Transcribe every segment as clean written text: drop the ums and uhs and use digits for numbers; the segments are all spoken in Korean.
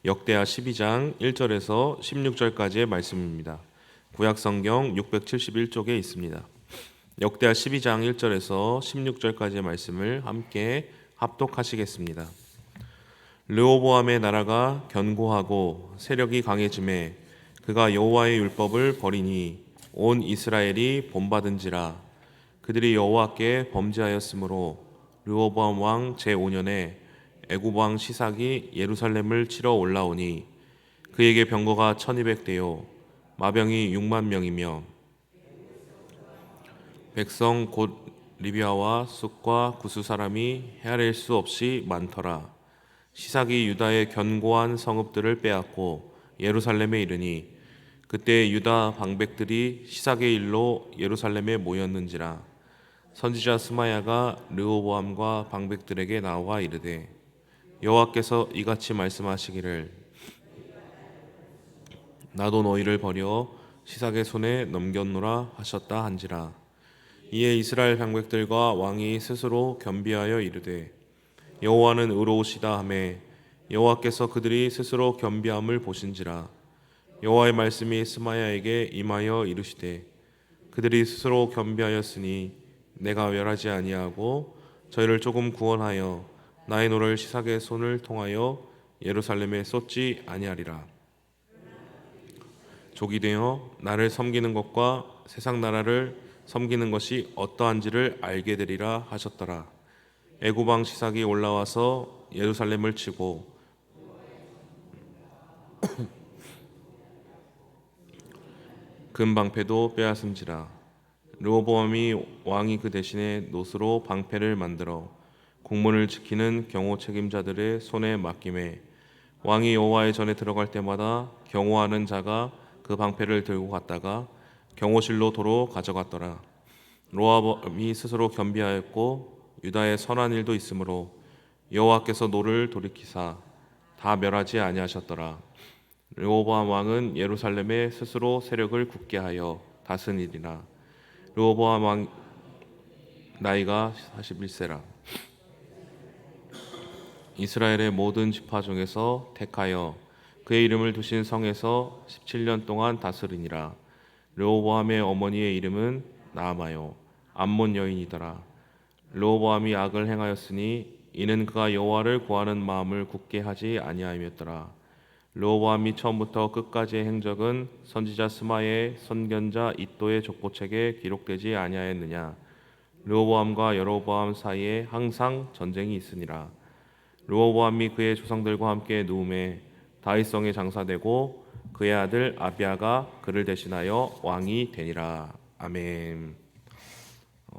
역대하 12장 1절에서 16절까지의 말씀입니다. 구약성경 671쪽에 있습니다. 역대하 12장 1절에서 16절까지의 말씀을 함께 합독하시겠습니다. 르호보암의 나라가 견고하고 세력이 강해지매 그가 여호와의 율법을 버리니 온 이스라엘이 본받은지라. 그들이 여호와께 범죄하였으므로 르호보암 왕 제5년에 애굽 왕 시삭이 예루살렘을 치러 올라오니 그에게 병거가 1200대요 마병이 6만 명이며 백성 곧 리비아와 숫과 구스 사람이 헤아릴 수 없이 많더라. 시삭이 유다의 견고한 성읍들을 빼앗고 예루살렘에 이르니 그때 유다 방백들이 시삭의 일로 예루살렘에 모였는지라. 선지자 스마야가 르호보암과 방백들에게 나와 이르되 여호와께서 이같이 말씀하시기를 나도 너희를 버려 시삭의 손에 넘겼노라 하셨다 한지라. 이에 이스라엘 방백들과 왕이 스스로 겸비하여 이르되 여호와는 의로우시다 하매 여호와께서 그들이 스스로 겸비함을 보신지라. 여호와의 말씀이 스마야에게 임하여 이르시되 그들이 스스로 겸비하였으니 내가 멸하지 아니하고 저희를 조금 구원하여 나의 노를 시삭의 손을 통하여 예루살렘에 쏟지 아니하리라. 족이 되어 나를 섬기는 것과 세상 나라를 섬기는 것이 어떠한지를 알게 되리라 하셨더라. 애굽 왕 시삭이 올라와서 예루살렘을 치고 금 방패도 빼앗은지라. 르호보암이 왕이 그 대신에 노스로 방패를 만들어 공문을 지키는 경호 책임자들의 손에 맡김에 왕이 여호와의 전에 들어갈 때마다 경호하는 자가 그 방패를 들고 갔다가 경호실로 도로 가져갔더라. 르호보암이 스스로 겸비하였고 유다의 선한 일도 있으므로 여호와께서 노를 돌이키사 다 멸하지 아니하셨더라. 르호보암 왕은 예루살렘에 스스로 세력을 굳게 하여 다스리니라. 르호보암 왕 나이가 41세라. 이스라엘의 모든 지파 중에서 택하여 그의 이름을 두신 성에서 17년 동안 다스리니라. 르호보암의 어머니의 이름은 나아마요 암몬 여인이더라. 르호보암이 악을 행하였으니 이는 그가 여호와를 구하는 마음을 굳게 하지 아니하였더라. 르호보암이 처음부터 끝까지의 행적은 선지자 스마야의 선견자 이도의 족보책에 기록되지 아니하였느냐. 르호보암과 여로보암 사이에 항상 전쟁이 있으니라. 르호보암이 그의 조상들과 함께 누움에 다윗성에 장사되고 그의 아들 아비야가 그를 대신하여 왕이 되니라. 아멘.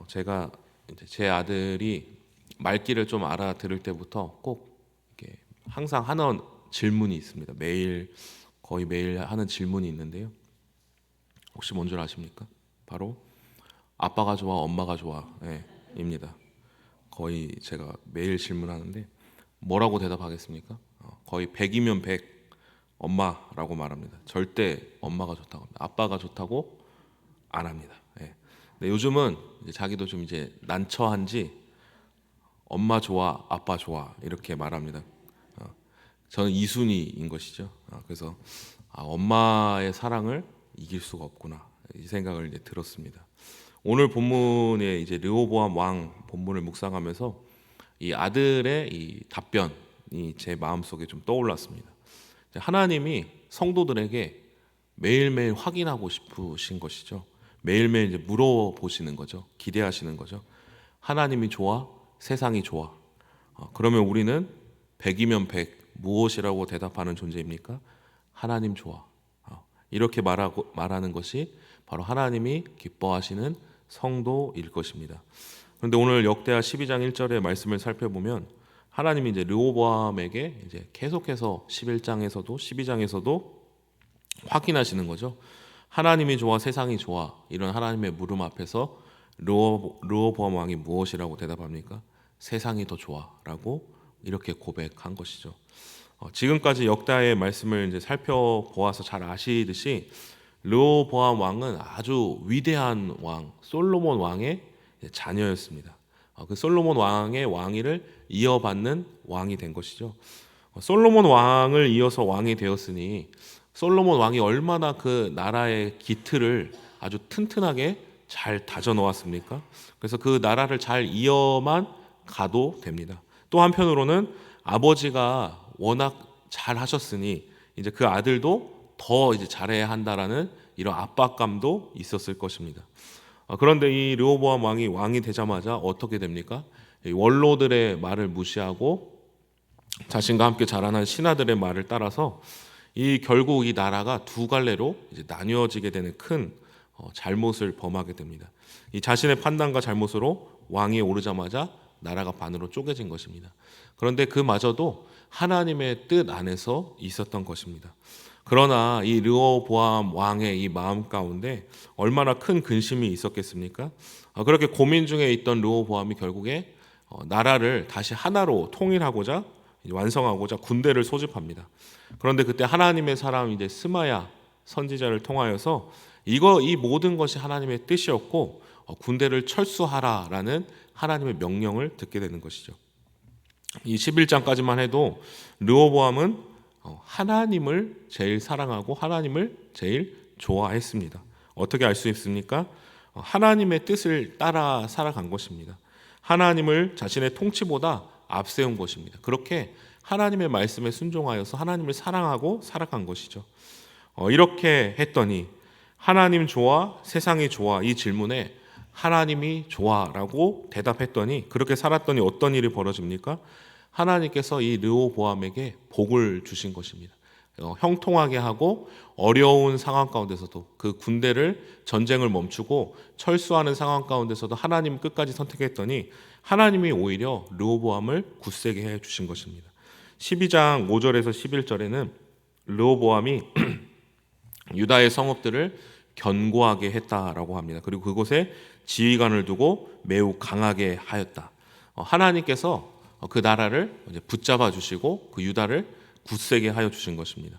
제가 이제 제 아들이 말귀를 좀 알아들을 때부터 꼭 이렇게 항상 하는 질문이 있습니다. 거의 매일 하는 질문이 있는데요. 혹시 뭔 줄 아십니까? 바로 아빠가 좋아, 엄마가 좋아, 입니다. 거의 제가 매일 질문하는데 뭐라고 대답하겠습니까? 거의 100이면 100 엄마라고 말합니다. 절대 엄마가 좋다고 합니다. 아빠가 좋다고 안 합니다. 근데 요즘은 이제 자기도 좀 이제 난처한지 엄마 좋아, 아빠 좋아 이렇게 말합니다. 저는 이순이인 것이죠. 그래서 엄마의 사랑을 이길 수가 없구나 이 생각을 이제 들었습니다. 오늘 본문에 이제 르호보암 왕 본문을 묵상하면서 이 아들의 이 답변이 제 마음속에 좀 떠올랐습니다. 하나님이 성도들에게 매일매일 확인하고 싶으신 것이죠. 매일매일 이제 물어보시는 거죠. 기대하시는 거죠. 하나님이 좋아? 세상이 좋아? 그러면 우리는 100이면 100 무엇이라고 대답하는 존재입니까? 하나님 좋아. 이렇게 말하는 것이 바로 하나님이 기뻐하시는 성도일 것입니다. 그런데 오늘 역대하 12장 1절의 말씀을 살펴보면 하나님이 이제 르호보암에게 이제 계속해서 11장에서도 12장에서도 확인하시는 거죠. 하나님이 좋아, 세상이 좋아. 이런 하나님의 물음 앞에서 르호보암 왕이 무엇이라고 대답합니까? 세상이 더 좋아라고 이렇게 고백한 것이죠. 지금까지 역대하의 말씀을 이제 살펴보아서 잘 아시듯이 르호보암 왕은 아주 위대한 왕 솔로몬 왕의 자녀였습니다. 그 솔로몬 왕의 왕위를 이어받는 왕이 된 것이죠. 솔로몬 왕을 이어서 왕이 되었으니 솔로몬 왕이 얼마나 그 나라의 기틀을 아주 튼튼하게 잘 다져 놓았습니까? 그래서 그 나라를 잘 이어만 가도 됩니다. 또 한편으로는 아버지가 워낙 잘 하셨으니 이제 그 아들도 더 이제 잘해야 한다라는 이런 압박감도 있었을 것입니다. 그런데 이 르호보암 왕이 되자마자 어떻게 됩니까? 이 원로들의 말을 무시하고 자신과 함께 자라난 신하들의 말을 따라서 결국 이 나라가 두 갈래로 이제 나뉘어지게 되는 큰 잘못을 범하게 됩니다. 이 자신의 판단과 잘못으로 왕위에 오르자마자 나라가 반으로 쪼개진 것입니다. 그런데 그마저도 하나님의 뜻 안에서 있었던 것입니다. 그러나 이 르호보암 왕의 이 마음 가운데 얼마나 큰 근심이 있었겠습니까? 그렇게 고민 중에 있던 르호보암이 결국에 나라를 다시 하나로 통일하고자 완성하고자 군대를 소집합니다. 그런데 그때 하나님의 사람 이제 스마야 선지자를 통하여서 이 모든 것이 하나님의 뜻이었고 군대를 철수하라라는 하나님의 명령을 듣게 되는 것이죠. 이 11장까지만 해도 르호보암은 하나님을 제일 사랑하고 하나님을 제일 좋아했습니다. 어떻게 알 수 있습니까? 하나님의 뜻을 따라 살아간 것입니다. 하나님을 자신의 통치보다 앞세운 것입니다. 그렇게 하나님의 말씀에 순종하여서 하나님을 사랑하고 살아간 것이죠. 이렇게 했더니 하나님 좋아, 세상이 좋아 이 질문에 하나님이 좋아라고 대답했더니 그렇게 살았더니 어떤 일이 벌어집니까? 하나님께서 이 르호보암에게 복을 주신 것입니다. 형통하게 하고 어려운 상황 가운데서도 그 군대를 전쟁을 멈추고 철수하는 상황 가운데서도 하나님 끝까지 선택했더니 하나님이 오히려 르호보암을 굳세게 해 주신 것입니다. 12장 5절에서 11절에는 르호보암이 유다의 성읍들을 견고하게 했다라고 합니다. 그리고 그곳에 지휘관을 두고 매우 강하게 하였다. 하나님께서 그 나라를 붙잡아 주시고 그 유다를 굳세게 하여 주신 것입니다.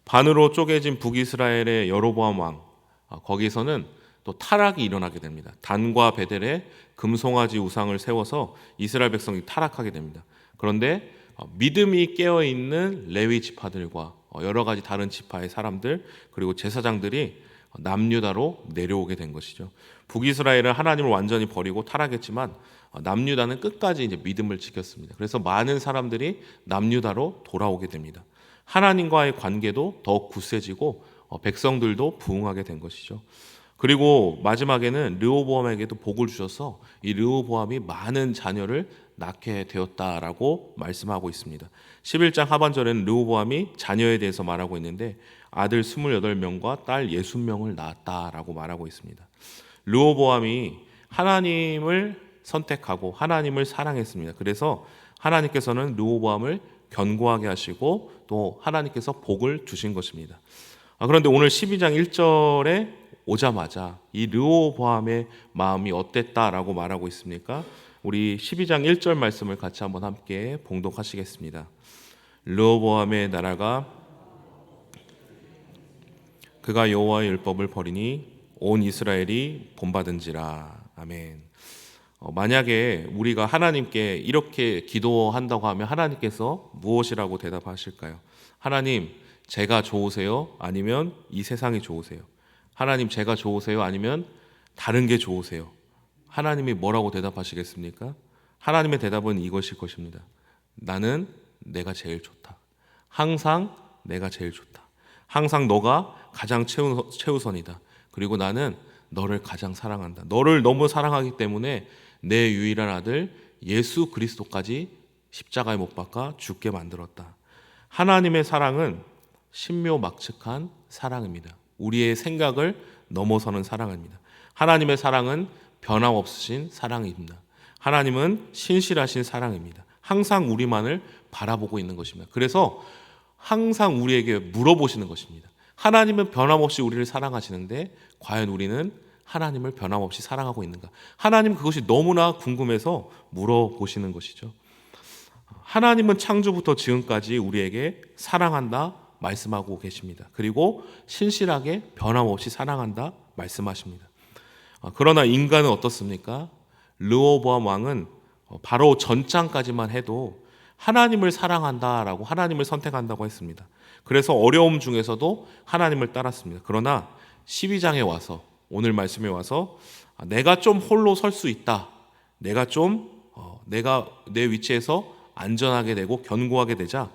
반으로 쪼개진 북이스라엘의 여로보암 왕, 거기서는 또 타락이 일어나게 됩니다. 단과 베델에 금송아지 우상을 세워서 이스라엘 백성이 타락하게 됩니다. 그런데 믿음이 깨어 있는 레위 지파들과 여러 가지 다른 지파의 사람들 그리고 제사장들이 남유다로 내려오게 된 것이죠. 북이스라엘은 하나님을 완전히 버리고 타락했지만 남유다는 끝까지 이제 믿음을 지켰습니다. 그래서 많은 사람들이 남유다로 돌아오게 됩니다. 하나님과의 관계도 더욱 굳세지고 백성들도 부흥하게 된 것이죠. 그리고 마지막에는 르호보암에게도 복을 주셔서 이 르호보암이 많은 자녀를 낳게 되었다라고 말씀하고 있습니다. 11장 하반절에는 르호보암이 자녀에 대해서 말하고 있는데 아들 28명과 딸 60명을 낳았다라고 말하고 있습니다. 르호보암이 하나님을 선택하고 하나님을 사랑했습니다. 그래서 하나님께서는 르호보암을 견고하게 하시고 또 하나님께서 복을 주신 것입니다. 그런데 오늘 12장 1절에 오자마자 이 르호보암의 마음이 어땠다라고 말하고 있습니까? 우리 12장 1절 말씀을 같이 한번 함께 봉독하시겠습니다. 르호보암의 나라가 그가 여호와의 율법을 버리니 온 이스라엘이 본받은지라. 아멘. 만약에 우리가 하나님께 이렇게 기도한다고 하면 하나님께서 무엇이라고 대답하실까요? 하나님, 제가 좋으세요? 아니면 이 세상이 좋으세요? 하나님, 제가 좋으세요? 아니면 다른 게 좋으세요? 하나님이 뭐라고 대답하시겠습니까? 하나님의 대답은 이것일 것입니다. 나는 내가 제일 좋다. 항상 내가 제일 좋다. 항상 너가 가장 최우선이다. 그리고 나는 너를 가장 사랑한다. 너를 너무 사랑하기 때문에 내 유일한 아들 예수 그리스도까지 십자가에 못 박아 죽게 만들었다. 하나님의 사랑은 신묘막측한 사랑입니다. 우리의 생각을 넘어서는 사랑입니다. 하나님의 사랑은 변함없으신 사랑입니다. 하나님은 신실하신 사랑입니다. 항상 우리만을 바라보고 있는 것입니다. 그래서 항상 우리에게 물어보시는 것입니다. 하나님은 변함없이 우리를 사랑하시는데 과연 우리는 하나님을 변함없이 사랑하고 있는가? 하나님 그것이 너무나 궁금해서 물어보시는 것이죠. 하나님은 창조부터 지금까지 우리에게 사랑한다 말씀하고 계십니다. 그리고 신실하게 변함없이 사랑한다 말씀하십니다. 그러나 인간은 어떻습니까? 르호보암 왕은 바로 전장까지만 해도 하나님을 사랑한다라고 하나님을 선택한다고 했습니다. 그래서 어려움 중에서도 하나님을 따랐습니다. 그러나 12장에 와서 오늘 말씀에 와서 내가 좀 홀로 설 수 있다. 내가 내 위치에서 안전하게 되고 견고하게 되자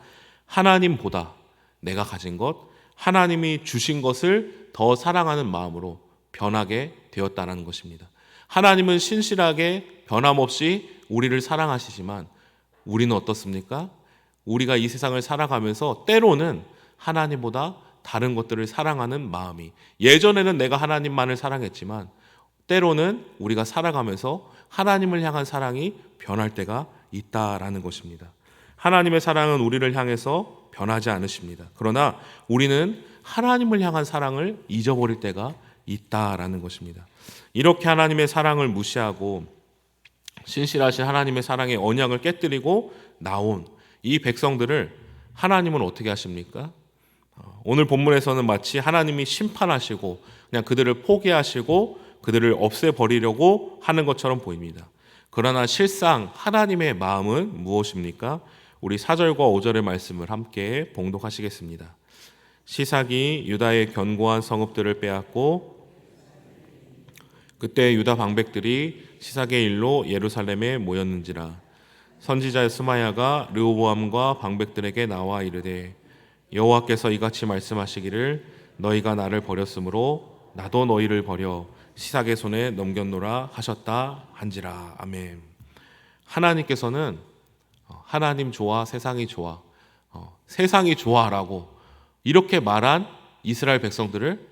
하나님보다 내가 가진 것, 하나님이 주신 것을 더 사랑하는 마음으로 변하게 되었다는 것입니다. 하나님은 신실하게 변함없이 우리를 사랑하시지만 우리는 어떻습니까? 우리가 이 세상을 살아가면서 때로는 하나님보다 다른 것들을 사랑하는 마음이, 예전에는 내가 하나님만을 사랑했지만 때로는 우리가 살아가면서 하나님을 향한 사랑이 변할 때가 있다라는 것입니다. 하나님의 사랑은 우리를 향해서 변하지 않으십니다. 그러나 우리는 하나님을 향한 사랑을 잊어버릴 때가 있다라는 것입니다. 이렇게 하나님의 사랑을 무시하고 신실하신 하나님의 사랑의 언약을 깨뜨리고 나온 이 백성들을 하나님은 어떻게 하십니까? 오늘 본문에서는 마치 하나님이 심판하시고 그냥 그들을 포기하시고 그들을 없애버리려고 하는 것처럼 보입니다. 그러나 실상 하나님의 마음은 무엇입니까? 우리 4절과 5절의 말씀을 함께 봉독하시겠습니다. 시삭이 유다의 견고한 성읍들을 빼앗고 그때 유다 방백들이 시삭의 일로 예루살렘에 모였는지라. 선지자 스마야가 르호보암과 방백들에게 나와 이르되 여호와께서 이같이 말씀하시기를 너희가 나를 버렸으므로 나도 너희를 버려 시삭의 손에 넘겼노라 하셨다 한지라. 아멘. 하나님께서는 하나님 좋아 세상이 좋아 세상이 좋아라고 이렇게 말한 이스라엘 백성들을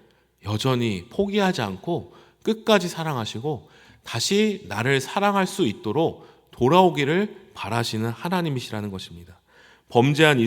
여전히 포기하지 않고 끝까지 사랑하시고 다시 나를 사랑할 수 있도록 돌아오기를 바라시는 하나님이시라는 것입니다. 범죄한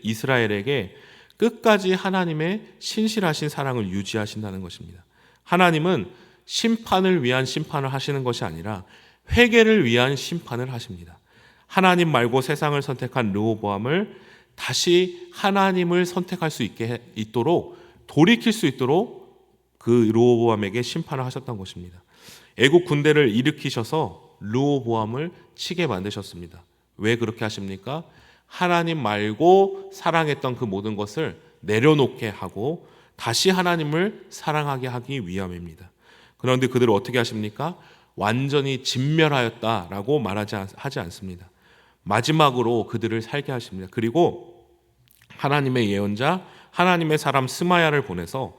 이스라엘에게 끝까지 하나님의 신실하신 사랑을 유지하신다는 것입니다. 하나님은 심판을 위한 심판을 하시는 것이 아니라 회개를 위한 심판을 하십니다. 하나님 말고 세상을 선택한 르호보암을 다시 하나님을 선택할 수 있도록 돌이킬 수 있도록 그 르호보암에게 심판을 하셨던 것입니다. 애국 군대를 일으키셔서 르호보암을 치게 만드셨습니다. 왜 그렇게 하십니까? 하나님 말고 사랑했던 그 모든 것을 내려놓게 하고 다시 하나님을 사랑하게 하기 위함입니다. 그런데 그들을 어떻게 하십니까? 완전히 진멸하였다라고 하지 않습니다. 마지막으로 그들을 살게 하십니다. 그리고 하나님의 예언자, 하나님의 사람 스마야를 보내서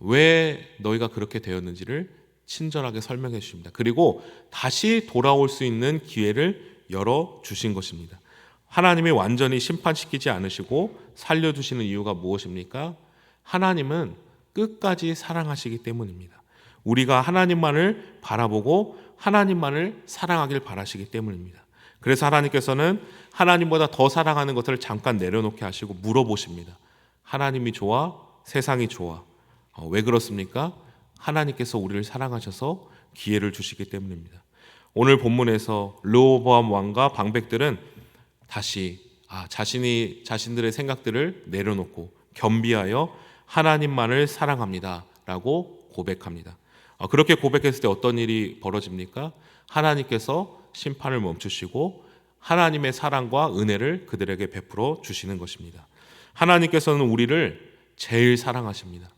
왜 너희가 그렇게 되었는지를 친절하게 설명해 주십니다. 그리고 다시 돌아올 수 있는 기회를 열어주신 것입니다. 하나님이 완전히 심판시키지 않으시고 살려주시는 이유가 무엇입니까? 하나님은 끝까지 사랑하시기 때문입니다. 우리가 하나님만을 바라보고 하나님만을 사랑하길 바라시기 때문입니다. 그래서 하나님께서는 하나님보다 더 사랑하는 것을 잠깐 내려놓게 하시고 물어보십니다. 하나님이 좋아? 세상이 좋아? 왜 그렇습니까? 하나님께서 우리를 사랑하셔서 기회를 주시기 때문입니다. 오늘 본문에서 르호보암 왕과 방백들은 다시 자신들의 생각들을 내려놓고 겸비하여 하나님만을 사랑합니다 라고 고백합니다. 그렇게 고백했을 때 어떤 일이 벌어집니까? 하나님께서 심판을 멈추시고 하나님의 사랑과 은혜를 그들에게 베풀어 주시는 것입니다. 하나님께서는 우리를 제일 사랑하십니다.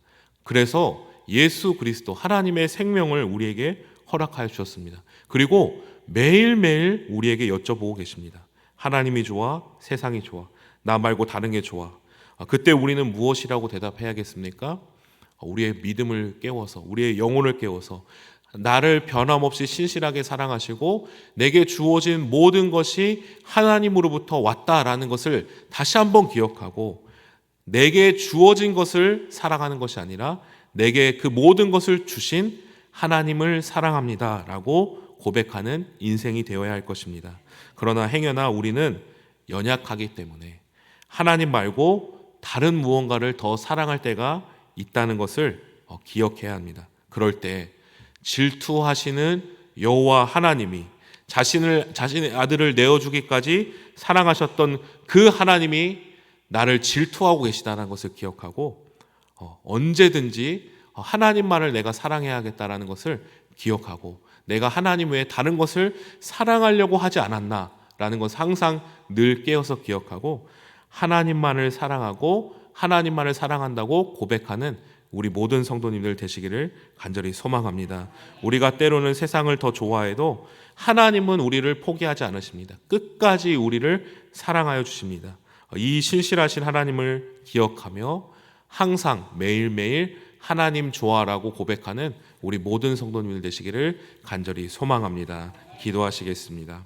그래서 예수 그리스도 하나님의 생명을 우리에게 허락하여 주셨습니다. 그리고 매일매일 우리에게 여쭤보고 계십니다. 하나님이 좋아? 세상이 좋아? 나 말고 다른 게 좋아? 그때 우리는 무엇이라고 대답해야겠습니까? 우리의 믿음을 깨워서 우리의 영혼을 깨워서 나를 변함없이 신실하게 사랑하시고 내게 주어진 모든 것이 하나님으로부터 왔다라는 것을 다시 한번 기억하고 내게 주어진 것을 사랑하는 것이 아니라 내게 그 모든 것을 주신 하나님을 사랑합니다 라고 고백하는 인생이 되어야 할 것입니다. 그러나 행여나 우리는 연약하기 때문에 하나님 말고 다른 무언가를 더 사랑할 때가 있다는 것을 기억해야 합니다. 그럴 때 질투하시는 여호와 하나님이 자신의 아들을 내어주기까지 사랑하셨던 그 하나님이 나를 질투하고 계시다는 것을 기억하고 언제든지 하나님만을 내가 사랑해야겠다는 것을 기억하고 내가 하나님 외에 다른 것을 사랑하려고 하지 않았나라는 라는 것을 항상 늘 깨어서 기억하고 하나님만을 사랑하고 하나님만을 사랑한다고 고백하는 우리 모든 성도님들 되시기를 간절히 소망합니다. 우리가 때로는 세상을 더 좋아해도 하나님은 우리를 포기하지 않으십니다. 끝까지 우리를 사랑하여 주십니다. 이 신실하신 하나님을 기억하며 항상 매일매일 하나님 좋아라고 고백하는 우리 모든 성도님들 되시기를 간절히 소망합니다. 기도하시겠습니다.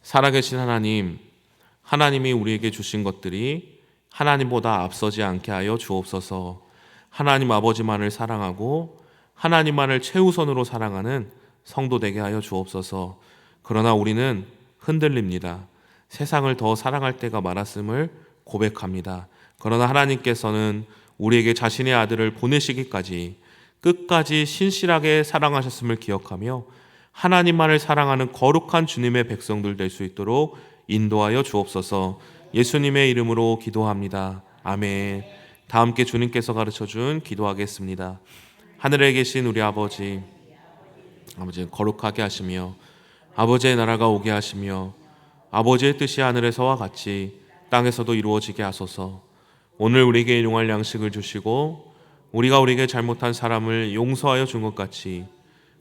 살아계신 하나님, 하나님이 우리에게 주신 것들이 하나님보다 앞서지 않게 하여 주옵소서. 하나님 아버지만을 사랑하고 하나님만을 최우선으로 사랑하는 성도 되게 하여 주옵소서. 그러나 우리는 흔들립니다. 세상을 더 사랑할 때가 많았음을 고백합니다. 그러나 하나님께서는 우리에게 자신의 아들을 보내시기까지 끝까지 신실하게 사랑하셨음을 기억하며 하나님만을 사랑하는 거룩한 주님의 백성들 될 수 있도록 인도하여 주옵소서. 예수님의 이름으로 기도합니다. 아멘. 다 함께 주님께서 가르쳐준 기도하겠습니다. 하늘에 계신 우리 아버지, 거룩하게 하시며 아버지의 나라가 오게 하시며 아버지의 뜻이 하늘에서와 같이 땅에서도 이루어지게 하소서. 오늘 우리에게 일용할 양식을 주시고 우리가 우리에게 잘못한 사람을 용서하여 준 것 같이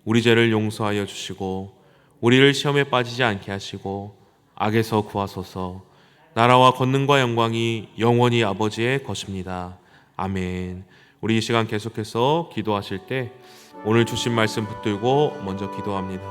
우리 죄를 용서하여 주시고 우리를 시험에 빠지지 않게 하시고 악에서 구하소서. 나라와 권능과 영광이 영원히 아버지의 것입니다. 아멘. 우리 이 시간 계속해서 기도하실 때 오늘 주신 말씀 붙들고 먼저 기도합니다.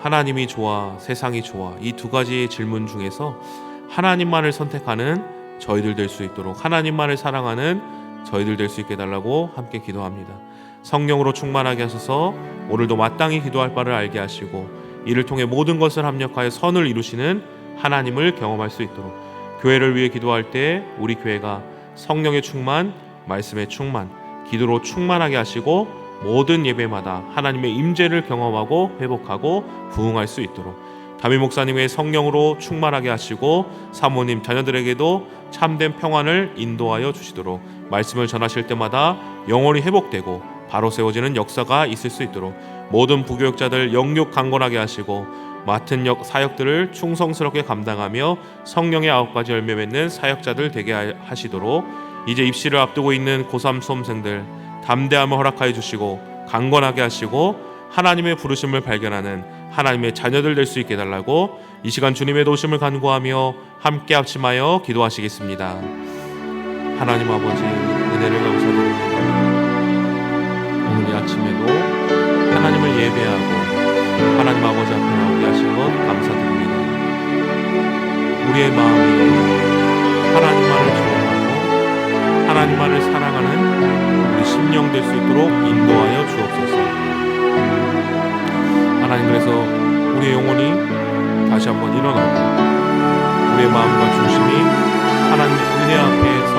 하나님이 좋아, 세상이 좋아, 이 두 가지 질문 중에서 하나님만을 선택하는 저희들 될 수 있도록, 하나님만을 사랑하는 저희들 될 수 있게 해달라고 함께 기도합니다. 성령으로 충만하게 하셔서 오늘도 마땅히 기도할 바를 알게 하시고 이를 통해 모든 것을 합력하여 선을 이루시는 하나님을 경험할 수 있도록, 교회를 위해 기도할 때 우리 교회가 성령의 충만, 말씀의 충만, 기도로 충만하게 하시고 모든 예배마다 하나님의 임재를 경험하고 회복하고 부흥할 수 있도록, 담임 목사님의 성령으로 충만하게 하시고 사모님 자녀들에게도 참된 평안을 인도하여 주시도록, 말씀을 전하실 때마다 영혼이 회복되고 바로 세워지는 역사가 있을 수 있도록 모든 부교육자들 영육 강건하게 하시고 맡은 사역들을 충성스럽게 감당하며 성령의 9가지 열매 맺는 사역자들 되게 하시도록, 이제 입시를 앞두고 있는 고3 수험생들 담대함을 허락하여 주시고 강건하게 하시고 하나님의 부르심을 발견하는 하나님의 자녀들 될 수 있게 해달라고 이 시간 주님의 도우심을 간구하며 함께 합심하여 기도하시겠습니다. 하나님 아버지, 은혜를 감사드립니다. 오늘 이 아침에도 하나님을 예배하고 하나님 아버지 앞에 나오게 하신 것 감사드립니다. 우리의 마음이 하나님만을 좋아하고 하나님만을 사랑하는 우리 심령 될 수 있도록 인도하여 주옵소서. 하나님, 그래서 우리의 영혼이 다시 한번 일어나고 우리의 마음과 중심이 하나님의 은혜 앞에 서